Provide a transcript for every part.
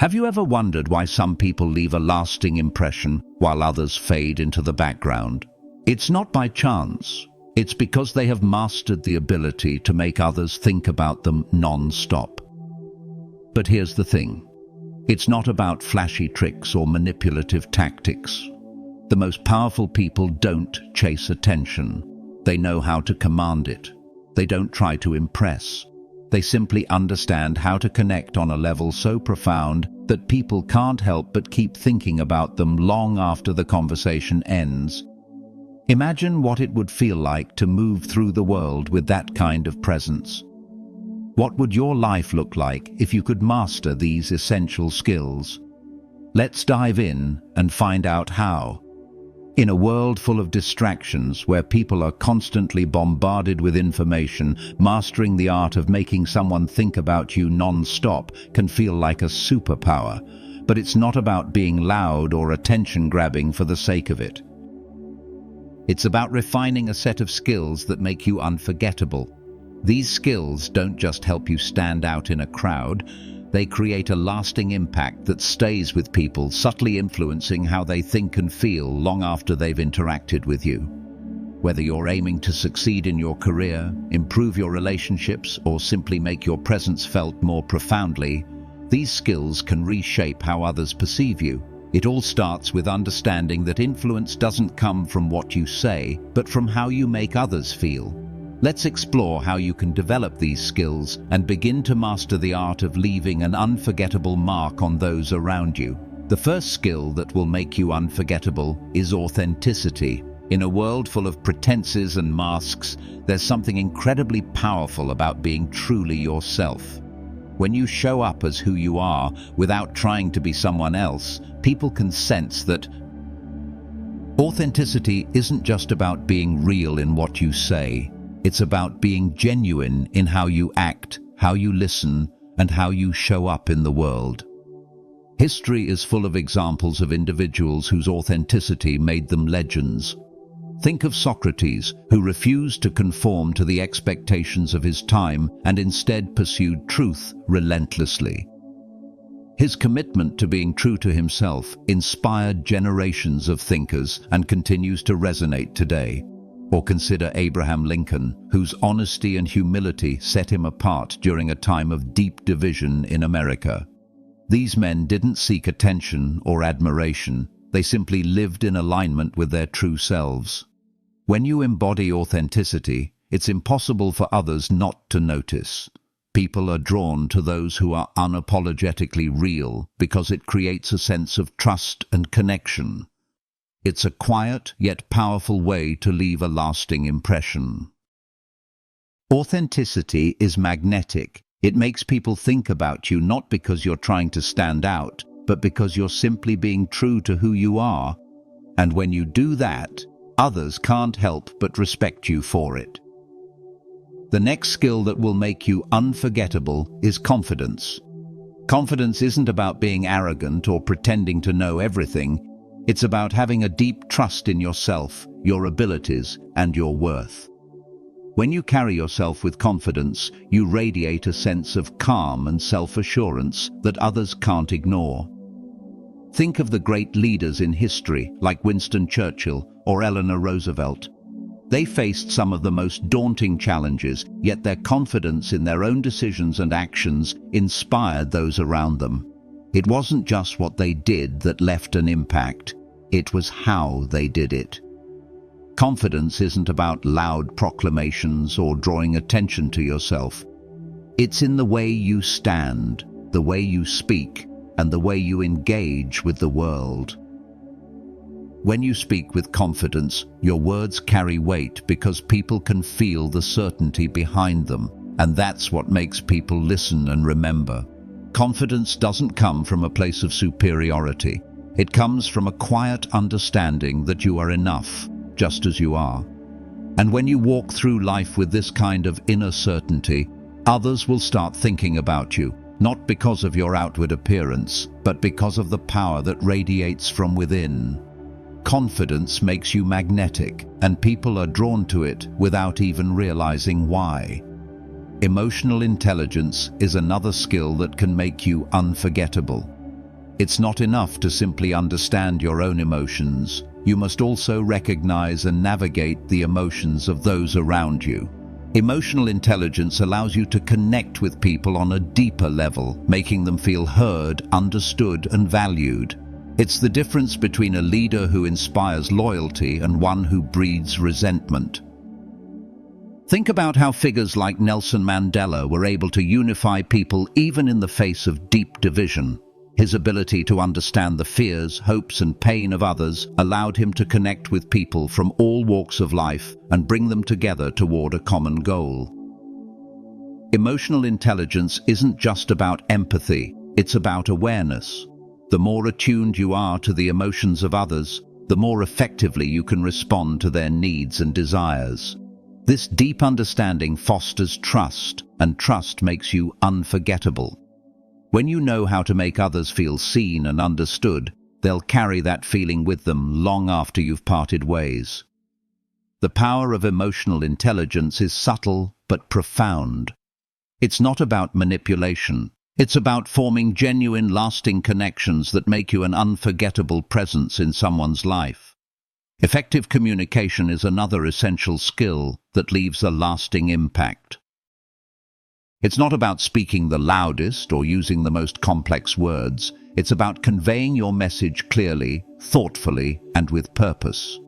Have you ever wondered why some people leave a lasting impression while others fade into the background? It's not by chance. It's because they have mastered the ability to make others think about them non-stop. But here's the thing. It's not about flashy tricks or manipulative tactics. The most powerful people don't chase attention. They know how to command it. They don't try to impress. They simply understand how to connect on a level so profound that people can't help but keep thinking about them long after the conversation ends. Imagine what it would feel like to move through the world with that kind of presence. What would your life look like if you could master these essential skills? Let's dive in and find out how. In a world full of distractions where people are constantly bombarded with information, mastering the art of making someone think about you non-stop can feel like a superpower. But it's not about being loud or attention-grabbing for the sake of it. It's about refining a set of skills that make you unforgettable. These skills don't just help you stand out in a crowd. They create a lasting impact that stays with people, subtly influencing how they think and feel long after they've interacted with you. Whether you're aiming to succeed in your career, improve your relationships, or simply make your presence felt more profoundly, these skills can reshape how others perceive you. It all starts with understanding that influence doesn't come from what you say, but from how you make others feel. Let's explore how you can develop these skills and begin to master the art of leaving an unforgettable mark on those around you. The first skill that will make you unforgettable is authenticity. In a world full of pretenses and masks, there's something incredibly powerful about being truly yourself. When you show up as who you are without trying to be someone else, people can sense that. Authenticity isn't just about being real in what you say. It's about being genuine in how you act, how you listen, and how you show up in the world. History is full of examples of individuals whose authenticity made them legends. Think of Socrates, who refused to conform to the expectations of his time and instead pursued truth relentlessly. His commitment to being true to himself inspired generations of thinkers and continues to resonate today. Or consider Abraham Lincoln, whose honesty and humility set him apart during a time of deep division in America. These men didn't seek attention or admiration. They simply lived in alignment with their true selves. When you embody authenticity, it's impossible for others not to notice. People are drawn to those who are unapologetically real because it creates a sense of trust and connection. It's a quiet yet powerful way to leave a lasting impression. Authenticity is magnetic. It makes people think about you not because you're trying to stand out, but because you're simply being true to who you are. And when you do that, others can't help but respect you for it. The next skill that will make you unforgettable is confidence. Confidence isn't about being arrogant or pretending to know everything. It's about having a deep trust in yourself, your abilities, and your worth. When you carry yourself with confidence, you radiate a sense of calm and self-assurance that others can't ignore. Think of the great leaders in history, like Winston Churchill or Eleanor Roosevelt. They faced some of the most daunting challenges, yet their confidence in their own decisions and actions inspired those around them. It wasn't just what they did that left an impact, it was how they did it. Confidence isn't about loud proclamations or drawing attention to yourself. It's in the way you stand, the way you speak, and the way you engage with the world. When you speak with confidence, your words carry weight because people can feel the certainty behind them, and that's what makes people listen and remember. Confidence doesn't come from a place of superiority. It comes from a quiet understanding that you are enough, just as you are. And when you walk through life with this kind of inner certainty, others will start thinking about you, not because of your outward appearance, but because of the power that radiates from within. Confidence makes you magnetic, and people are drawn to it without even realizing why. Emotional intelligence is another skill that can make you unforgettable. It's not enough to simply understand your own emotions. You must also recognize and navigate the emotions of those around you. Emotional intelligence allows you to connect with people on a deeper level, making them feel heard, understood, and valued. It's the difference between a leader who inspires loyalty and one who breeds resentment. Think about how figures like Nelson Mandela were able to unify people even in the face of deep division. His ability to understand the fears, hopes, and pain of others allowed him to connect with people from all walks of life and bring them together toward a common goal. Emotional intelligence isn't just about empathy, it's about awareness. The more attuned you are to the emotions of others, the more effectively you can respond to their needs and desires. This deep understanding fosters trust, and trust makes you unforgettable. When you know how to make others feel seen and understood, they'll carry that feeling with them long after you've parted ways. The power of emotional intelligence is subtle but profound. It's not about manipulation. It's about forming genuine, lasting connections that make you an unforgettable presence in someone's life. Effective communication is another essential skill that leaves a lasting impact. It's not about speaking the loudest or using the most complex words. It's about conveying your message clearly, thoughtfully, and with purpose.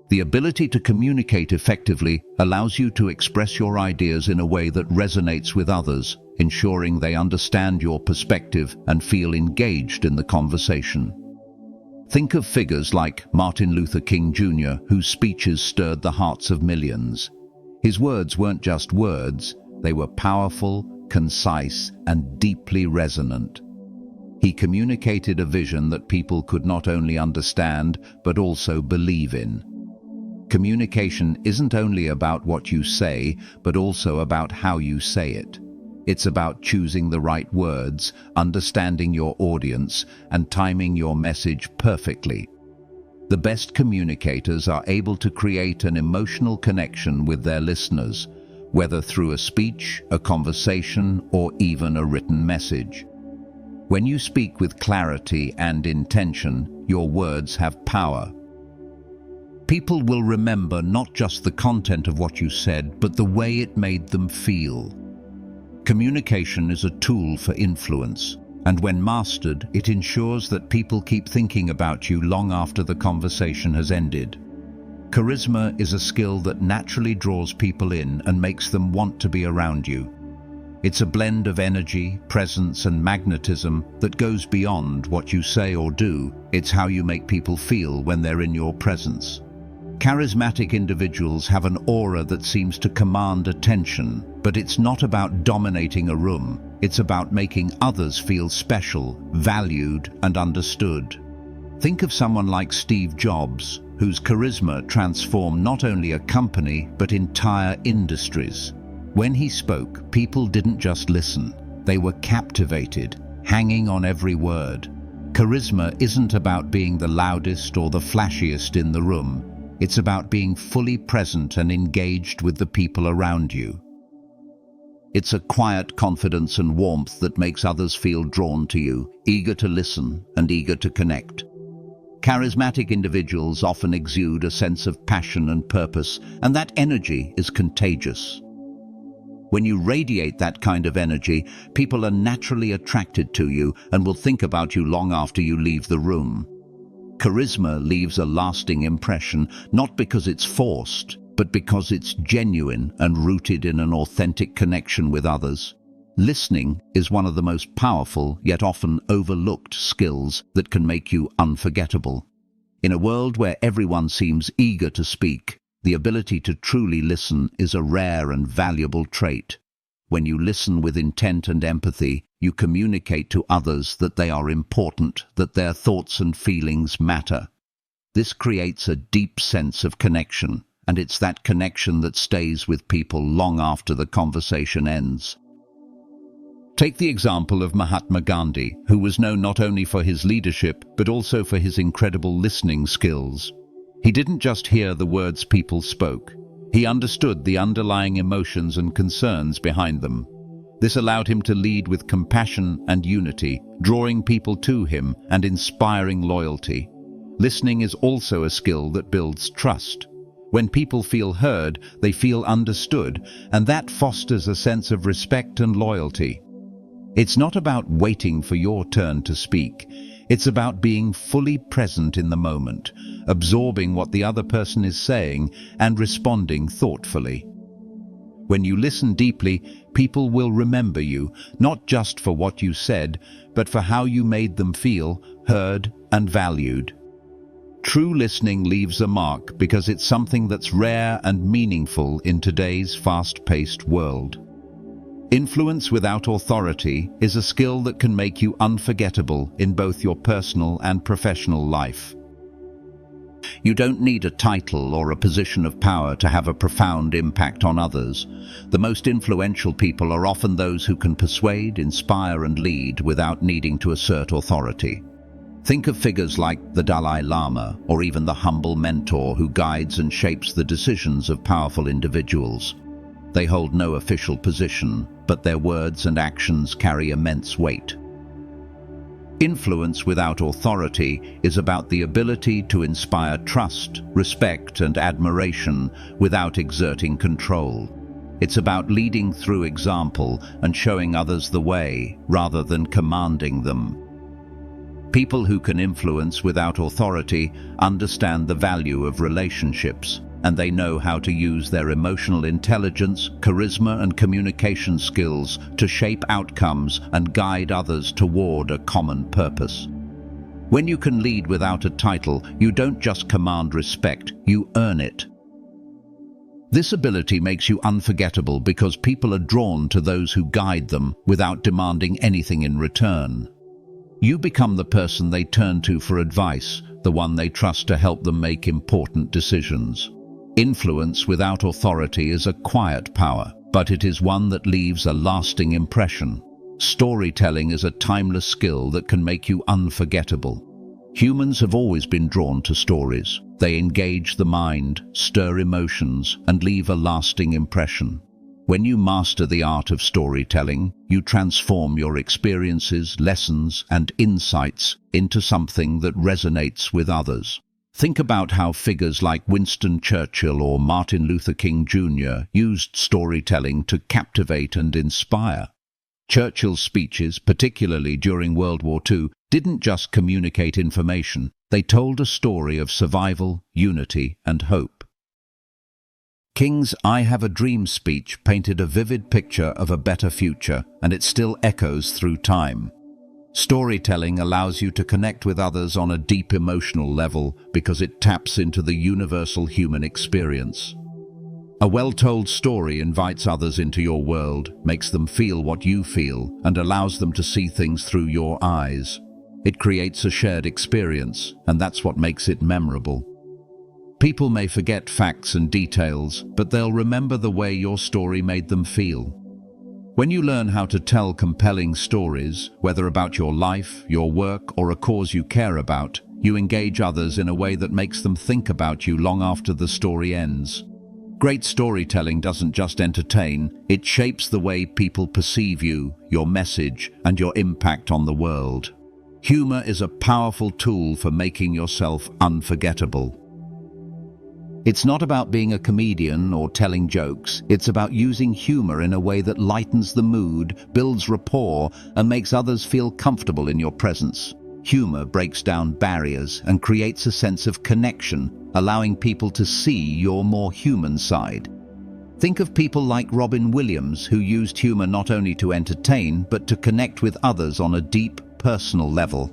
The ability to communicate effectively allows you to express your ideas in a way that resonates with others, ensuring they understand your perspective and feel engaged in the conversation. Think of figures like Martin Luther King Jr., whose speeches stirred the hearts of millions. His words weren't just words. They were powerful, concise, and deeply resonant. He communicated a vision that people could not only understand, but also believe in. Communication isn't only about what you say, but also about how you say it. It's about choosing the right words, understanding your audience, and timing your message perfectly. The best communicators are able to create an emotional connection with their listeners, whether through a speech, a conversation, or even a written message. When you speak with clarity and intention, your words have power. People will remember not just the content of what you said, but the way it made them feel. Communication is a tool for influence, and when mastered, it ensures that people keep thinking about you long after the conversation has ended. Charisma is a skill that naturally draws people in and makes them want to be around you. It's a blend of energy, presence, and magnetism that goes beyond what you say or do. It's how you make people feel when they're in your presence. Charismatic individuals have an aura that seems to command attention, but it's not about dominating a room. It's about making others feel special, valued, and understood. Think of someone like Steve Jobs, whose charisma transformed not only a company, but entire industries. When he spoke, people didn't just listen. They were captivated, hanging on every word. Charisma isn't about being the loudest or the flashiest in the room. It's about being fully present and engaged with the people around you. It's a quiet confidence and warmth that makes others feel drawn to you, eager to listen and eager to connect. Charismatic individuals often exude a sense of passion and purpose, and that energy is contagious. When you radiate that kind of energy, people are naturally attracted to you and will think about you long after you leave the room. Charisma leaves a lasting impression, not because it's forced, but because it's genuine and rooted in an authentic connection with others. Listening is one of the most powerful, yet often overlooked skills that can make you unforgettable. In a world where everyone seems eager to speak, the ability to truly listen is a rare and valuable trait. When you listen with intent and empathy, you communicate to others that they are important, that their thoughts and feelings matter. This creates a deep sense of connection, and it's that connection that stays with people long after the conversation ends. Take the example of Mahatma Gandhi, who was known not only for his leadership, but also for his incredible listening skills. He didn't just hear the words people spoke. He understood the underlying emotions and concerns behind them. This allowed him to lead with compassion and unity, drawing people to him and inspiring loyalty. Listening is also a skill that builds trust. When people feel heard, they feel understood, and that fosters a sense of respect and loyalty. It's not about waiting for your turn to speak. It's about being fully present in the moment, absorbing what the other person is saying and responding thoughtfully. When you listen deeply, people will remember you, not just for what you said, but for how you made them feel heard and valued. True listening leaves a mark because it's something that's rare and meaningful in today's fast-paced world. Influence without authority is a skill that can make you unforgettable in both your personal and professional life. You don't need a title or a position of power to have a profound impact on others. The most influential people are often those who can persuade, inspire, and lead without needing to assert authority. Think of figures like the Dalai Lama, or even the humble mentor who guides and shapes the decisions of powerful individuals. They hold no official position, but their words and actions carry immense weight. Influence without authority is about the ability to inspire trust, respect, and admiration without exerting control. It's about leading through example and showing others the way, rather than commanding them. People who can influence without authority understand the value of relationships, and they know how to use their emotional intelligence, charisma, and communication skills to shape outcomes and guide others toward a common purpose. When you can lead without a title, you don't just command respect, you earn it. This ability makes you unforgettable because people are drawn to those who guide them without demanding anything in return. You become the person they turn to for advice, the one they trust to help them make important decisions. Influence without authority is a quiet power, but it is one that leaves a lasting impression. Storytelling is a timeless skill that can make you unforgettable. Humans have always been drawn to stories. They engage the mind, stir emotions, and leave a lasting impression. When you master the art of storytelling, you transform your experiences, lessons, and insights into something that resonates with others. Think about how figures like Winston Churchill or Martin Luther King Jr. used storytelling to captivate and inspire. Churchill's speeches, particularly during World War II, didn't just communicate information. They told a story of survival, unity, and hope. King's "I Have a Dream" speech painted a vivid picture of a better future, and it still echoes through time. Storytelling allows you to connect with others on a deep emotional level because it taps into the universal human experience. A well-told story invites others into your world, makes them feel what you feel, and allows them to see things through your eyes. It creates a shared experience, and that's what makes it memorable. People may forget facts and details, but they'll remember the way your story made them feel. When you learn how to tell compelling stories, whether about your life, your work, or a cause you care about, you engage others in a way that makes them think about you long after the story ends. Great storytelling doesn't just entertain, it shapes the way people perceive you, your message, and your impact on the world. Humor is a powerful tool for making yourself unforgettable. It's not about being a comedian or telling jokes. It's about using humor in a way that lightens the mood, builds rapport, and makes others feel comfortable in your presence. Humor breaks down barriers and creates a sense of connection, allowing people to see your more human side. Think of people like Robin Williams, who used humor not only to entertain, but to connect with others on a deep, personal level.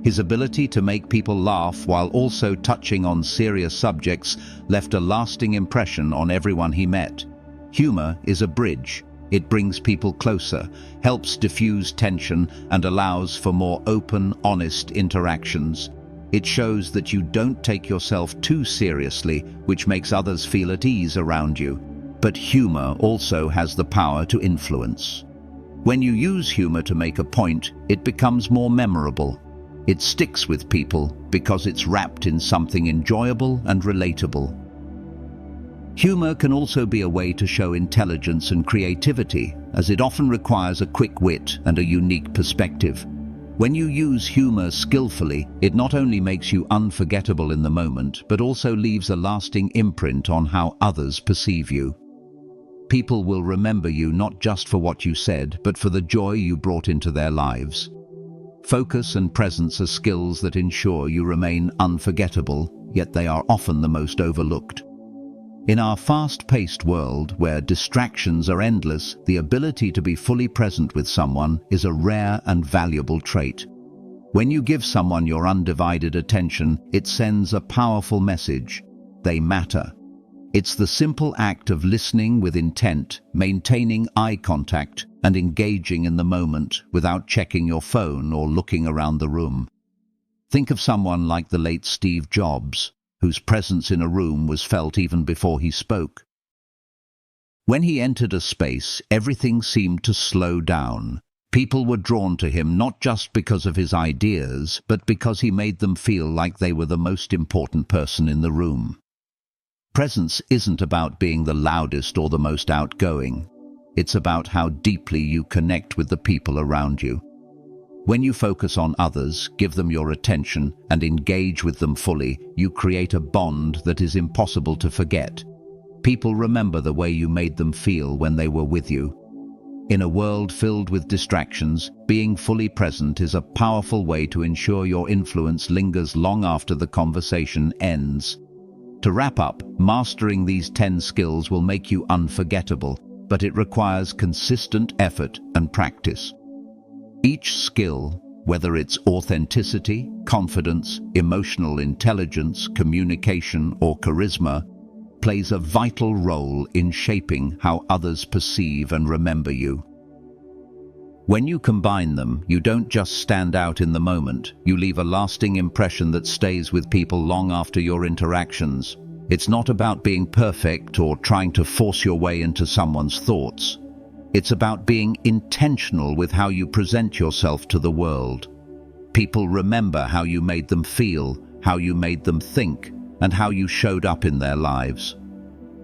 His ability to make people laugh while also touching on serious subjects left a lasting impression on everyone he met. Humor is a bridge. It brings people closer, helps diffuse tension, and allows for more open, honest interactions. It shows that you don't take yourself too seriously, which makes others feel at ease around you. But humor also has the power to influence. When you use humor to make a point, it becomes more memorable. It sticks with people because it's wrapped in something enjoyable and relatable. Humor can also be a way to show intelligence and creativity. as it often requires a quick wit and a unique perspective. When you use humor skillfully, it not only makes you unforgettable in the moment, but also leaves a lasting imprint on how others perceive you. People will remember you not just for what you said, but for the joy you brought into their lives. Focus and presence are skills that ensure you remain unforgettable, yet they are often the most overlooked. In our fast-paced world, where distractions are endless, the ability to be fully present with someone is a rare and valuable trait. When you give someone your undivided attention, it sends a powerful message. They matter. It's the simple act of listening with intent, maintaining eye contact, and engaging in the moment without checking your phone or looking around the room. Think of someone like the late Steve Jobs, whose presence in a room was felt even before he spoke. When he entered a space, everything seemed to slow down. People were drawn to him not just because of his ideas, but because he made them feel like they were the most important person in the room. Presence isn't about being the loudest or the most outgoing. It's about how deeply you connect with the people around you. When you focus on others, give them your attention, and engage with them fully, you create a bond that is impossible to forget. People remember the way you made them feel when they were with you. In a world filled with distractions, being fully present is a powerful way to ensure your influence lingers long after the conversation ends. To wrap up, mastering these 10 skills will make you unforgettable, but it requires consistent effort and practice. Each skill, whether it's authenticity, confidence, emotional intelligence, communication, or charisma, plays a vital role in shaping how others perceive and remember you. When you combine them, you don't just stand out in the moment, you leave a lasting impression that stays with people long after your interactions. It's not about being perfect or trying to force your way into someone's thoughts. It's about being intentional with how you present yourself to the world. People remember how you made them feel, how you made them think, and how you showed up in their lives.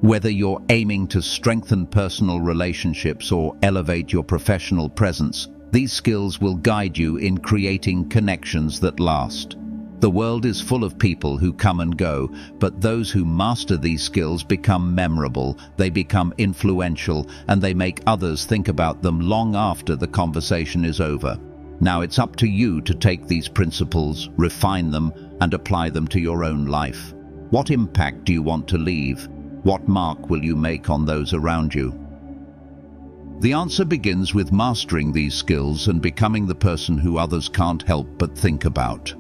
Whether you're aiming to strengthen personal relationships or elevate your professional presence, these skills will guide you in creating connections that last. The world is full of people who come and go, but those who master these skills become memorable, they become influential, and they make others think about them long after the conversation is over. Now it's up to you to take these principles, refine them, and apply them to your own life. What impact do you want to leave? What mark will you make on those around you? The answer begins with mastering these skills and becoming the person who others can't help but think about.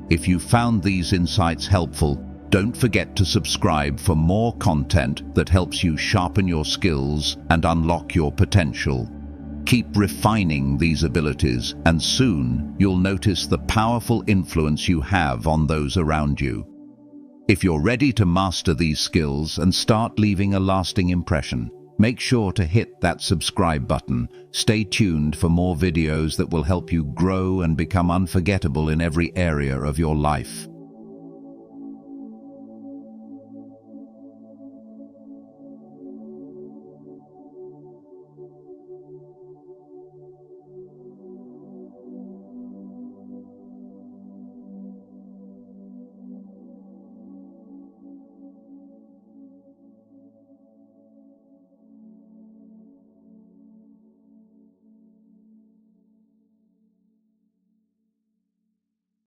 If you found these insights helpful, don't forget to subscribe for more content that helps you sharpen your skills and unlock your potential. Keep refining these abilities, and soon you'll notice the powerful influence you have on those around you. If you're ready to master these skills and start leaving a lasting impression, make sure to hit that subscribe button. Stay tuned for more videos that will help you grow and become unforgettable in every area of your life.